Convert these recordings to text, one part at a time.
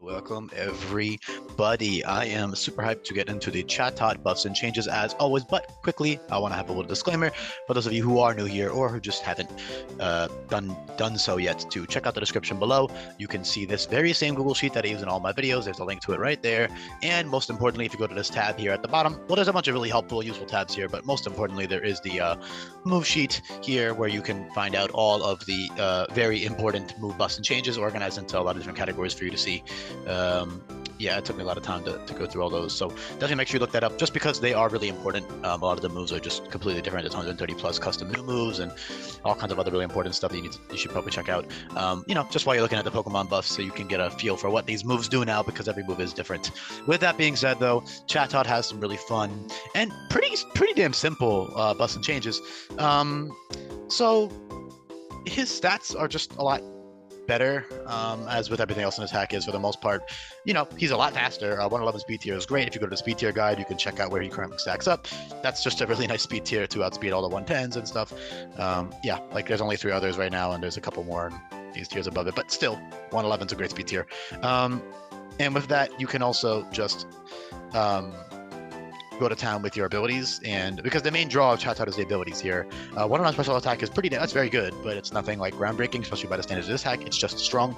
Welcome everybody. I am super hyped to get into the Chatot buffs and changes as always, but quickly I want to have a little disclaimer for those of you who are new here or who just haven't done so yet. To check out the description below, you can see this very same Google Sheet that I use in all my videos. There's a link to it right there. And most importantly, if you go to this tab here at the bottom, well, there's a bunch of really helpful, useful tabs here, but most importantly, there is the move sheet here where you can find out all of the very important move buffs and changes organized into a lot of different categories for you to see. Yeah, it took me a lot of time to go through all those, so definitely make sure you look that up just because they are really important. A lot of the moves are just completely different. There's 130 plus custom new moves and all kinds of other really important stuff that you should probably check out, just while you're looking at the Pokemon buffs, so you can get a feel for what these moves do now, because every move is different. With that being said, though, Chatot has some really fun and pretty damn simple buffs and changes. So his stats are just a lot better, as with everything else in his hack is for the most part. He's a lot faster. 111 speed tier is great. If you go to the speed tier guide, you can check out where he currently stacks up. That's just a really nice speed tier to outspeed all the 110s and stuff. Yeah, like there's only 3 others right now, and there's a couple more in these tiers above it, but still 111's a great speed tier. And with that, you can also just go to town with your abilities, and because the main draw of Chatot is the abilities here. 109 special attack is that's very good, but it's nothing like groundbreaking, especially by the standards of this hack. It's just strong.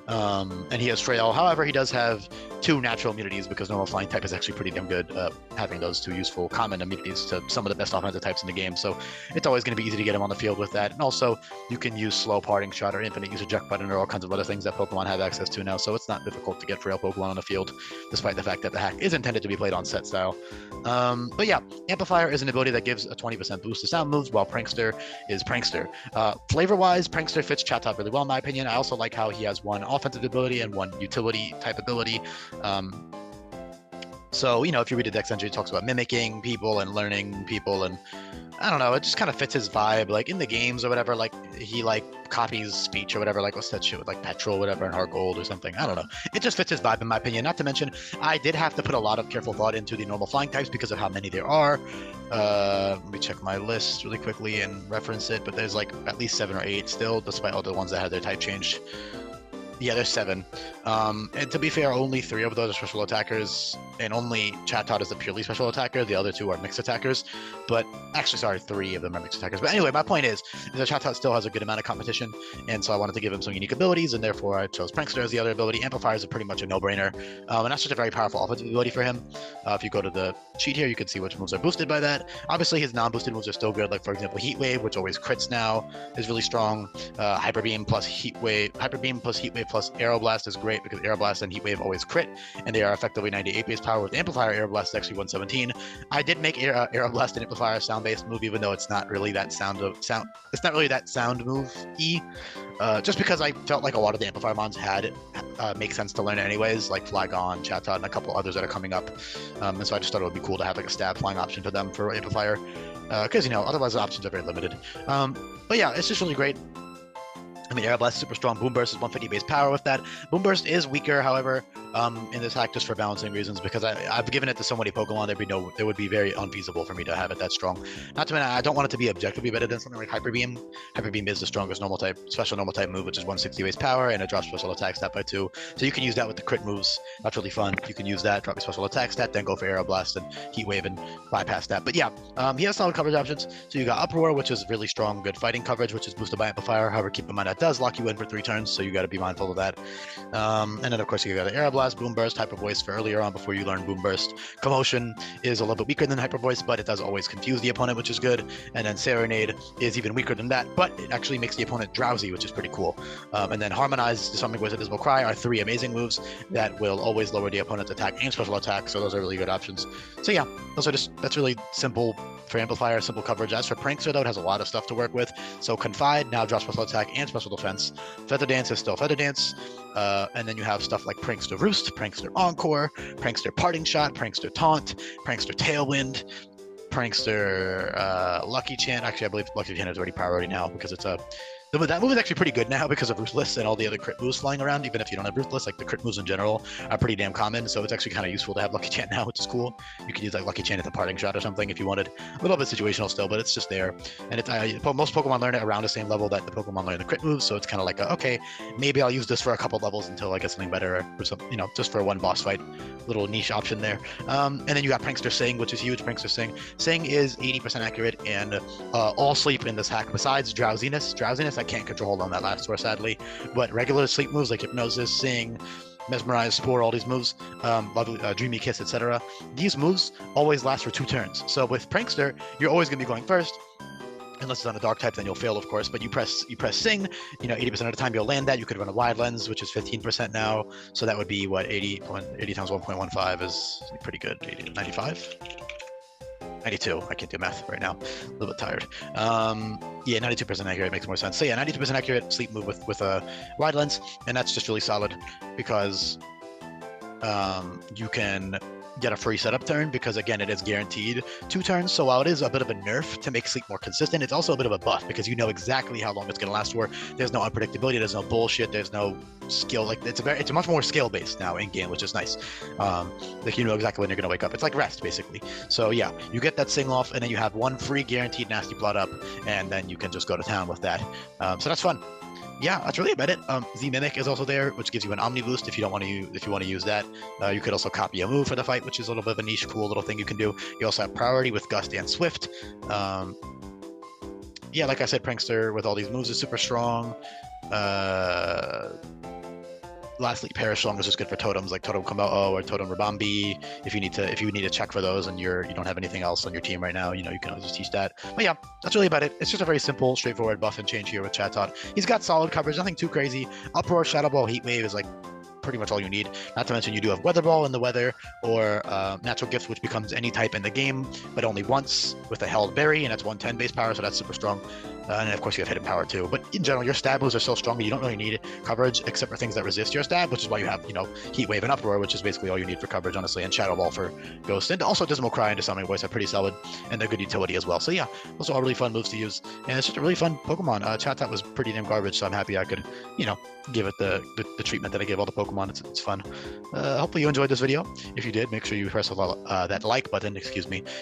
And he has Frail. However, he does have 2 natural immunities, because normal flying type is actually pretty damn good, having those 2 useful common immunities to some of the best offensive types in the game. So it's always going to be easy to get him on the field with that. And also, you can use slow parting shot or infinite use eject button or all kinds of other things that Pokemon have access to now. So it's not difficult to get Frail Pokemon on the field, despite the fact that the hack is intended to be played on set style. But yeah, Amplifier is an ability that gives a 20% boost to sound moves, while Prankster is Prankster. Flavor-wise, Prankster fits Chatot really well, in my opinion. I also like how he has 1 offensive ability and 1 utility type ability. So, if you read the Dex entry, it talks about mimicking people and learning people, and I don't know, it just kind of fits his vibe, like in the games or whatever. Like he copies speech or whatever, like what's that shit with like Petrol, whatever, and Heart Gold or something. I don't know. It just fits his vibe, in my opinion. Not to mention, I did have to put a lot of careful thought into the normal flying types because of how many there are. Let me check my list really quickly and reference it, but there's like at least 7 or 8 still, despite all the ones that had their type changed. Yeah, there's 7. And to be fair, only 3 of those are special attackers, and only Chatot is a purely special attacker. The other 2 are mixed attackers. But actually, sorry, 3 of them are mixed attackers. But anyway, my point is that Chatot still has a good amount of competition, and so I wanted to give him some unique abilities, and therefore I chose Prankster as the other ability. Amplifier is pretty much a no-brainer, and that's just a very powerful offensive ability for him. If you go to the sheet here, you can see which moves are boosted by that. Obviously, his non-boosted moves are still good, like for example, Heat Wave, which always crits now, is really strong. Hyper Beam plus Heat Wave plus Aeroblast is great, because Aeroblast and Heat Wave always crit, and they are effectively 98 base power. With Amplifier, Aeroblast is actually 117. I did make Aeroblast and Amplifier a sound-based move, even though it's not really that sound move-y. Just because I felt like a lot of the Amplifier mons had it make sense to learn anyways, like Flygon, Chatot, and a couple others that are coming up. And so I just thought it would be cool to have like a stab flying option for them for Amplifier, because otherwise the options are very limited. But yeah, it's just really great. I mean, Aeroblast is super strong. Boom Burst is 150 base power with that. Boom Burst is weaker, however, in this hack, just for balancing reasons, because I've given it to so many Pokemon, it would be very unfeasible for me to have it that strong. Not to mention, I don't want it to be objectively better than something like Hyper Beam. Hyper Beam is the strongest special normal type move, which is 160 base power, and it drops special attack stat by 2. So you can use that with the crit moves. That's really fun. You can use that, drop your special attack stat, then go for Aeroblast and Heat Wave and bypass that. But yeah, he has solid coverage options. So you got Uproar, which is really strong, good fighting coverage, which is boosted by Amplifier. However, keep in mind that does lock you in for 3 turns, so you got to be mindful of that. And then of course you got the Aeroblast, Boom Burst, Hyper Voice for earlier on before you learn Boom Burst. Commotion is a little bit weaker than Hyper Voice, but it does always confuse the opponent, which is good. And then Serenade is even weaker than that, but it actually makes the opponent drowsy, which is pretty cool. And then Harmonize, Disarming Voice, Invisible Cry are 3 amazing moves that will always lower the opponent's attack and special attack, so those are really good options. So yeah, that's really simple for Amplifier, simple coverage. As for Prankster, though, it has a lot of stuff to work with. So Confide now drops special attack and special defense. Feather Dance is still Feather Dance. And then you have stuff like Prankster Roost, Prankster Encore, Prankster Parting Shot, Prankster Taunt, Prankster Tailwind, Prankster Lucky Chant. Actually, I believe Lucky Chant is already power now, because it's a That move is actually pretty good now because of Ruthless and all the other crit moves flying around. Even if you don't have Ruthless, like the crit moves in general are pretty damn common. So it's actually kind of useful to have Lucky Chant now, which is cool. You can use like Lucky Chant at the parting shot or something if you wanted. A little bit situational still, but it's just there. And it's most Pokemon learn it around the same level that the Pokemon learn the crit moves. So it's kind of like, okay, maybe I'll use this for a couple levels until I get something better or something, you know, just for one boss fight. Little niche option there. And then you got Prankster Sing, which is huge. Prankster Sing. Sing is 80% accurate and all sleep in this hack besides Drowsiness. Drowsiness, I can't control on that last score, sadly. But regular sleep moves like Hypnosis, Sing, Mesmerize, Spore, all these moves, lovely, Dreamy Kiss, etc. These moves always last for 2 turns. So with Prankster, you're always going to be going first. Unless it's on a dark type, then you'll fail, of course. But you press Sing, you know, 80% of the time you'll land that. You could run a wide lens, which is 15% now. So that would be what 80 times 1.15 is pretty good. 80 to 95. 92. I can't do math right now. A little bit tired. Yeah, 92% accurate makes more sense. So yeah, 92% accurate sleep move with a wide lens, and that's just really solid because you can get a free setup turn because again it is guaranteed 2 turns. So while it is a bit of a nerf to make sleep more consistent, it's also a bit of a buff because you know exactly how long it's going to last for. There's no unpredictability, there's no bullshit, there's no skill. Like it's a much more skill based now in game, which is nice. Like you know exactly when you're going to wake up. It's like rest basically. So yeah, you get that Sing off and then you have 1 free guaranteed nasty plot up and then you can just go to town with that. So that's fun. Yeah, that's really about it. Z Mimic is also there, which gives you an Omni boost if you don't want to use that. You could also copy a move for the fight, which is a little bit of a niche, cool little thing you can do. You also have priority with Gust and Swift. Yeah, like I said, Prankster with all these moves is super strong. Lastly, Perish Song is just good for totems like Totem Komodo or Totem Rabambi. If you need to check for those and you don't have anything else on your team right now, you know, you can always just teach that. But yeah, that's really about it. It's just a very simple, straightforward buff and change here with Chatot. He's got solid coverage, nothing too crazy. Uproar, Shadow Ball, Heat Wave is like pretty much all you need. Not to mention you do have Weather Ball in the weather or Natural Gift, which becomes any type in the game, but only once with a Held Berry, and that's 110 base power, so that's super strong. And then of course you have Hidden Power too. But in general, your stab moves are so strong that you don't really need coverage except for things that resist your stab, which is why you have, you know, Heat Wave and Uproar, which is basically all you need for coverage, honestly, and Shadow Ball for Ghost. And also Dismal Cry and Disarming Voice are pretty solid, and they're good utility as well. So yeah, those are all really fun moves to use. And it's just a really fun Pokemon. Chatot was pretty damn garbage, so I'm happy I could, you know, give it the treatment that I give all the Pokemon. It's fun. Hopefully you enjoyed this video. If you did, make sure you press that like button,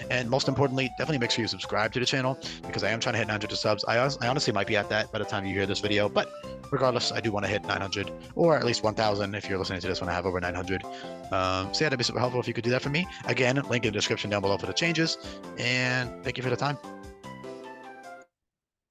and most importantly, definitely make sure you subscribe to the channel because I am trying to hit 900 subs. I honestly might be at that by the time you hear this video, but regardless, I do want to hit 900 or at least 1,000 if you're listening to this when I have over 900. So yeah, that'd be super helpful if you could do that for me. Again, link in the description down below for the changes, and thank you for the time.